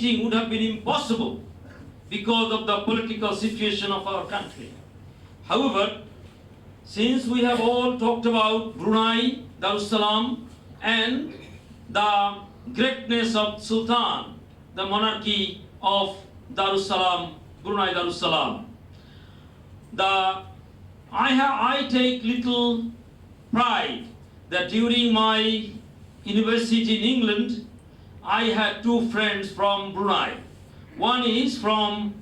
meeting would have been impossible because of the political situation of our country. However, since we have all talked about Brunei Darussalam and the greatness of Sultan, the monarchy of Darussalam, Brunei Darussalam, I take little pride that during my university in England, I had two friends from Brunei. One is from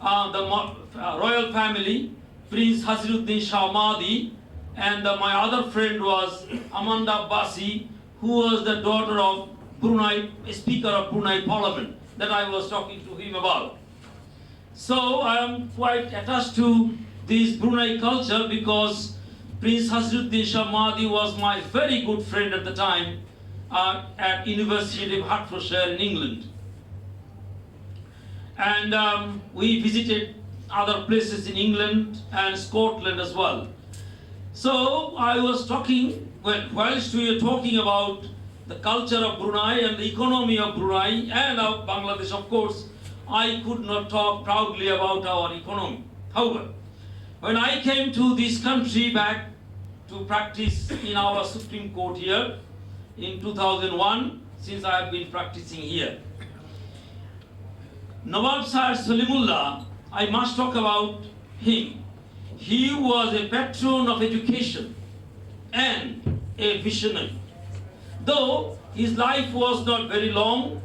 the royal family, Prince Hasiruddin Shah Mahdi, and my other friend was Amanda Abbasi, who was the daughter of Brunei, Speaker of Brunei Parliament, that I was talking to him about. So I am quite attached to this Brunei culture because Prince Hasiruddin Shah Mahdi was my very good friend at the time at University of Hertfordshire in England. And we visited other places in England and Scotland as well. So I was talking, whilst we were talking about the culture of Brunei and the economy of Brunei and of Bangladesh, of course, I could not talk proudly about our economy. However, when I came to this country back to practice in our Supreme Court here in 2001, since I have been practicing here, Nawab Sir Salimullah, I must talk about him. He was a patron of education and a visionary. Though his life was not very long,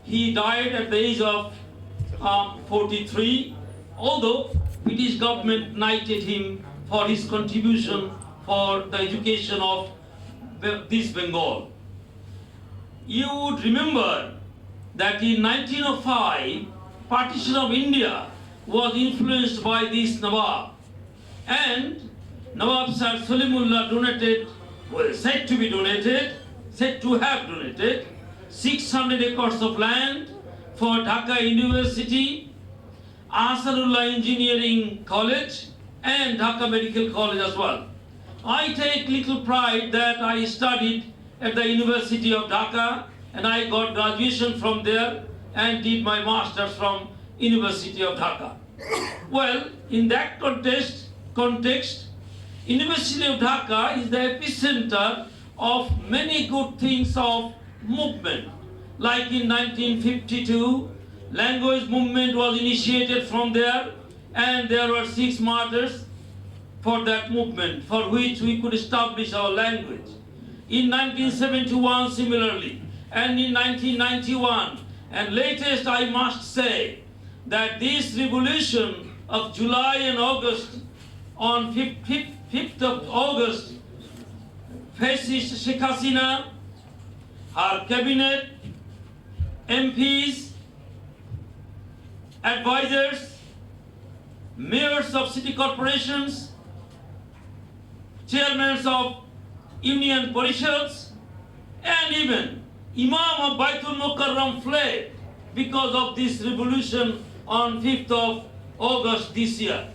he died at the age of 43, although British government knighted him for his contribution for the education of this Bengal. You would remember that in 1905, partition of India was influenced by this Nawab, and Nawab Sir Salimullah donated, well, said to have donated 600 acres of land for Dhaka University, Ahsanullah Engineering College, and Dhaka Medical College as well. I take little pride that I studied at the University of Dhaka, and I got graduation from there and did my master's from University of Dhaka. Well, in that context, University of Dhaka is the epicenter of many good things of movement. Like in 1952, language movement was initiated from there, and there were 6 martyrs for that movement, for which we could establish our language. In 1971, similarly, and in 1991, and latest, I must say that this revolution of July and August, on 5th of August, fascist Sheikh Hasina, her cabinet, MPs, advisors, mayors of city corporations, chairmen of union parishads, and even Imam of Baitul Mukarram fled because of this revolution on 5th of August this year.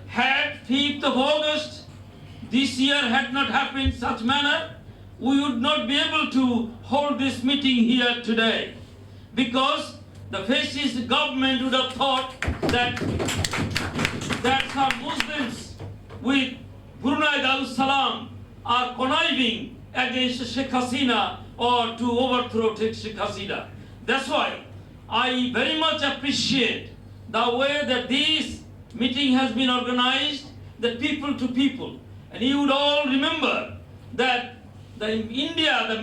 Had 5th of August this year had not happened in such manner, we would not be able to hold this meeting here today, because the fascist government would have thought that some Muslims with Brunei Darussalam are conniving against Sheikh Hasina or to overthrow Sheikh Hasina. That's why I very much appreciate the way that this meeting has been organized, the people to people. And you would all remember that the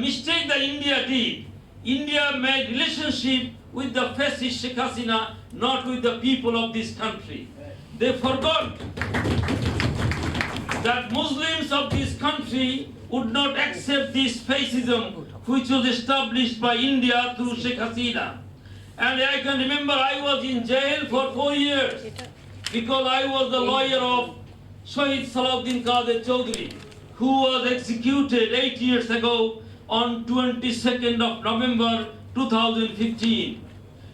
mistake that India did, India made relationship with the fascist Sheikh Hasina, not with the people of this country. They forgot that Muslims of this country would not accept this fascism which was established by India through Sheikh Hasina. And I can remember I was in jail for 4 years because I was the lawyer of Shahid Salahuddin Qadir Chaudhry, who was executed 8 years ago on 22nd of November 2015.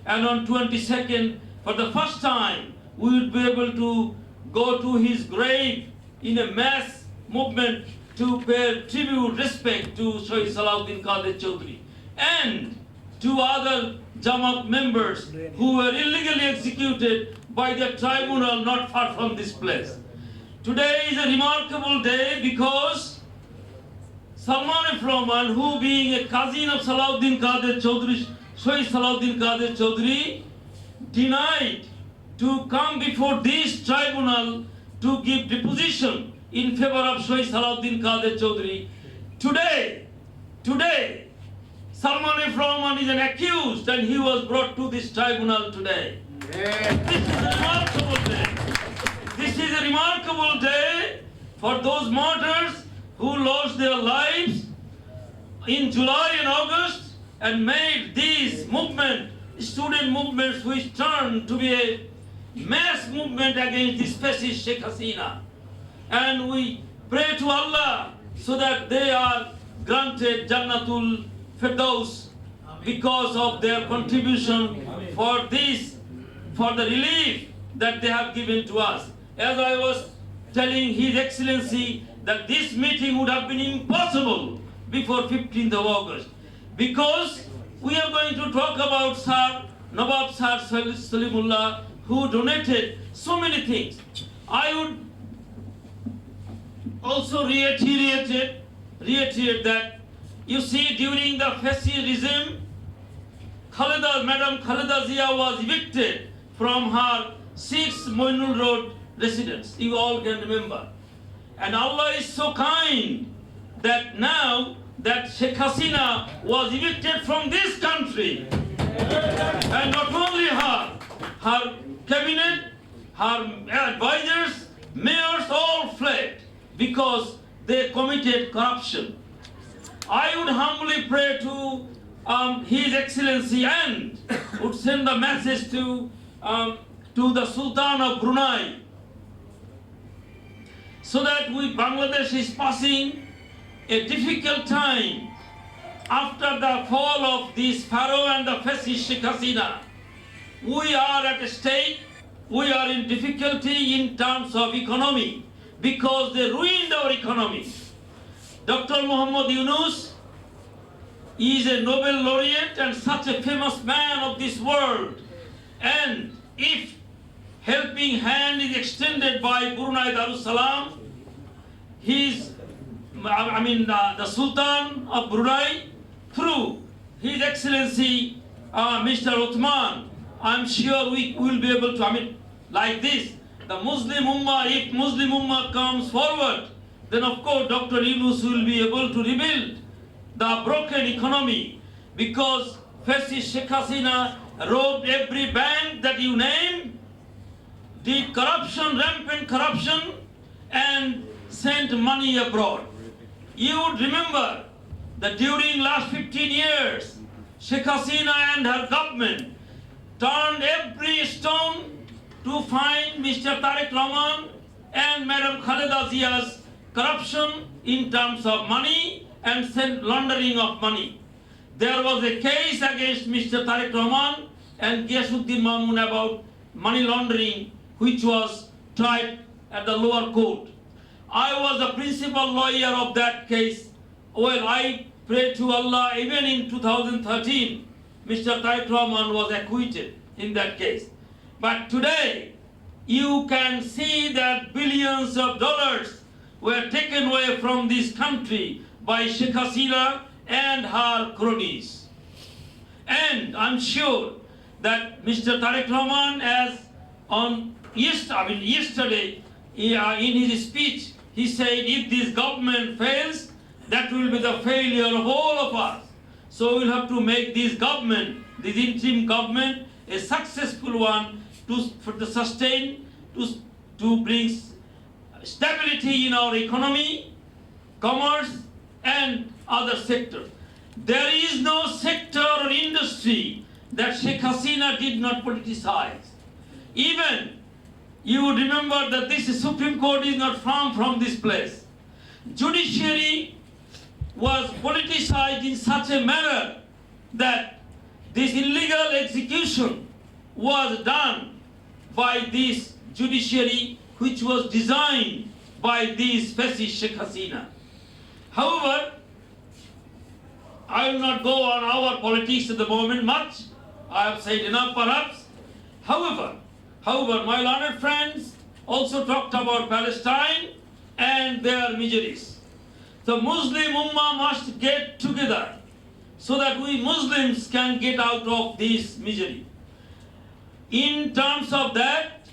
And on 22nd, for the first time, we would be able to go to his grave in a mass movement to pay tribute, respect to Shahid Salahuddin Qadir Chaudhry and to other Jamaat members who were illegally executed by the tribunal not far from this place. Today is a remarkable day because Salman F. Rahman, who being a cousin of Salahuddin Qadir Chaudhry, Shoaib Salahuddin Qadir Chaudhry, denied to come before this tribunal to give deposition in favor of Shoaib Salahuddin Qadir Chaudhry. Today, Salman F. Rahman is an accused and he was brought to this tribunal today. This is a remarkable day. This is a remarkable day for those martyrs who lost their lives in July and August and made these student movements which turned to be a mass movement against this fascist Sheikh Hasina. And we pray to Allah so that they are granted Jannatul Firdaus because of their contribution for this, for the relief that they have given to us. As I was telling His Excellency that this meeting would have been impossible before 15th of August because we are going to talk about Sir Nawab Sir Salimullah, who donated so many things. I would also reiterate that, you see, during the fascist regime, Madam Khaleda Zia was evicted from her 6 Moinul Road residence. You all can remember. And Allah is so kind that now that Sheikh Hasina was evicted from this country, and not only her cabinet, her advisors, mayors all fled because they committed corruption. I would humbly pray to His Excellency and would send a message to the Sultan of Brunei so that Bangladesh is passing a difficult time after the fall of this pharaoh and the fascist Sheikh Hasina. We are at a state, we are in difficulty in terms of economy because they ruined our economy. Dr. Muhammad Yunus is a Nobel laureate and such a famous man of this world. And if helping hand is extended by Brunei Darussalam, the Sultan of Brunei, through His Excellency Mr. Uthman, I'm sure we will be able to, like this, the Muslim Ummah, if Muslim Ummah comes forward, then of course Dr. Yunus will be able to rebuild the broken economy because fascist Sheikh Hasina robbed every bank that you name, did corruption, rampant corruption, and sent money abroad. You would remember that during last 15 years, Sheikh Hasina and her government turned every stone to find Mr. Tariq Rahman and Madam Khaleda Zia's corruption in terms of money and laundering of money. There was a case against Mr. Tariq Rahman and Ghiyasuddin Mamun about money laundering, which was tried at the lower court. I was the principal lawyer of that case. Well, I pray to Allah, even in 2013, Mr. Tariq Rahman was acquitted in that case. But today, you can see that billions of dollars were taken away from this country by Sheikh Hasina and her cronies. And I'm sure that Mr. Tariq Rahman, as on yesterday, in his speech, he said, if this government fails, that will be the failure of all of us. So we'll have to make this government, this interim government, a successful one to sustain, to bring stability in our economy, commerce, and other sectors. There is no sector or industry that Sheikh Hasina did not politicize. Even you would remember that this Supreme Court is not far from this place. Judiciary was politicized in such a manner that this illegal execution was done by this judiciary which was designed by this fascist Sheikh Hasina. However, I will not go on our politics at the moment much. I have said enough perhaps. However, my learned friends also talked about Palestine and their miseries. The Muslim Ummah must get together so that we Muslims can get out of this misery. In terms of that,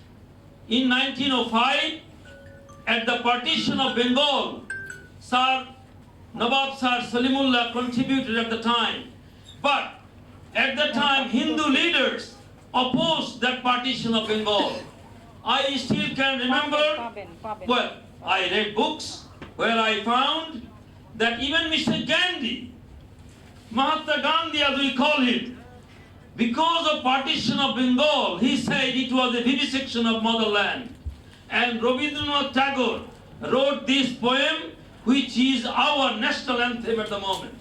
in 1905, at the partition of Bengal, Nawab Sir Salimullah contributed at the time. But at the time, Hindu leaders opposed that partition of Bengal. I still can remember, well, I read books where I found that even Mr. Gandhi, Mahatma Gandhi as we call him, because of partition of Bengal, he said it was a vivisection of motherland. And Rabindranath Tagore wrote this poem, which is our national anthem at the moment.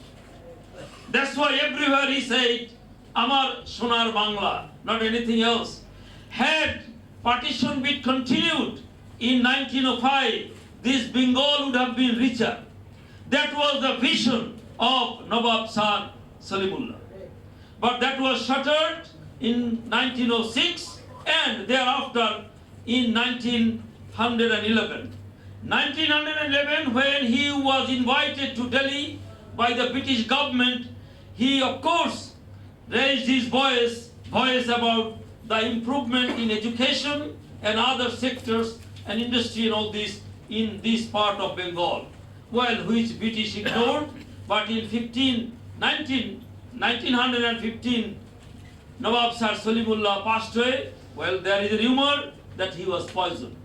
That's why everywhere he said, Amar Sonar Bangla, not anything else. Had partition been continued in 1905, this Bengal would have been richer. That was the vision of Nawab Sir Salimullah. But that was shattered in 1906 and thereafter in 1911. 1911, when he was invited to Delhi by the British government, he of course raised his voice about the improvement in education and other sectors and industry and all this in this part of Bengal. Well, which British ignored, but in 1915, Nawab Sir Salimullah passed away. Well, there is a rumor that he was poisoned.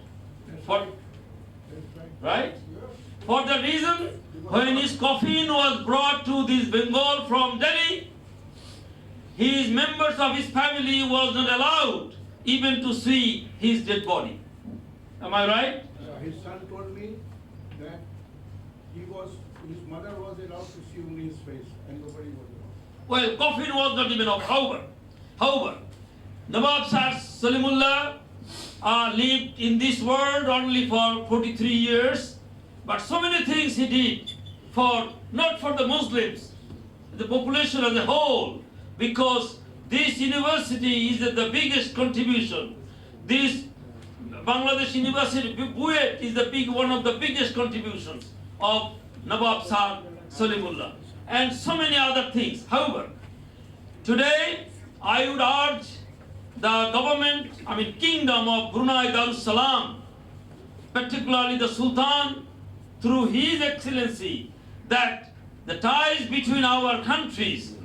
Right? For the reason, when his coffin was brought to this Bengal from Delhi, his members of his family was not allowed even to see his dead body. Am I right? His son told me that his mother was allowed to see only his face and nobody was allowed. Well, coffin was not even of. However, Nawab Sir Salimullah lived in this world only for 43 years, but so many things he did not for the Muslims, the population as a whole, because this university is the biggest contribution. This Bangladesh University, BUET, is one of the biggest contributions of Nawab Sir Salimullah, and so many other things. However, today I would urge the Kingdom of Brunei Darussalam, particularly the Sultan, through His Excellency, that the ties between our countries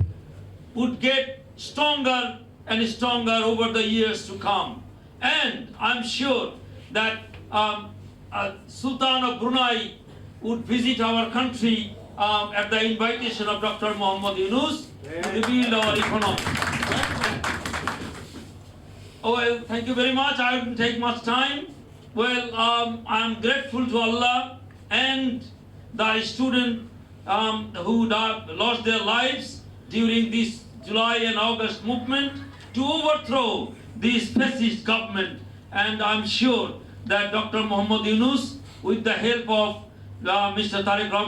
would get stronger and stronger over the years to come. And I'm sure that Sultan of Brunei would visit our country at the invitation of Dr. Muhammad Yunus to rebuild our economy. Oh, well, thank you very much. I wouldn't take much time. Well, I'm grateful to Allah and the students who lost their lives during this July and August movement to overthrow this fascist government. And I'm sure that Dr. Muhammad Yunus, with the help of Mr. Tariq Rahman,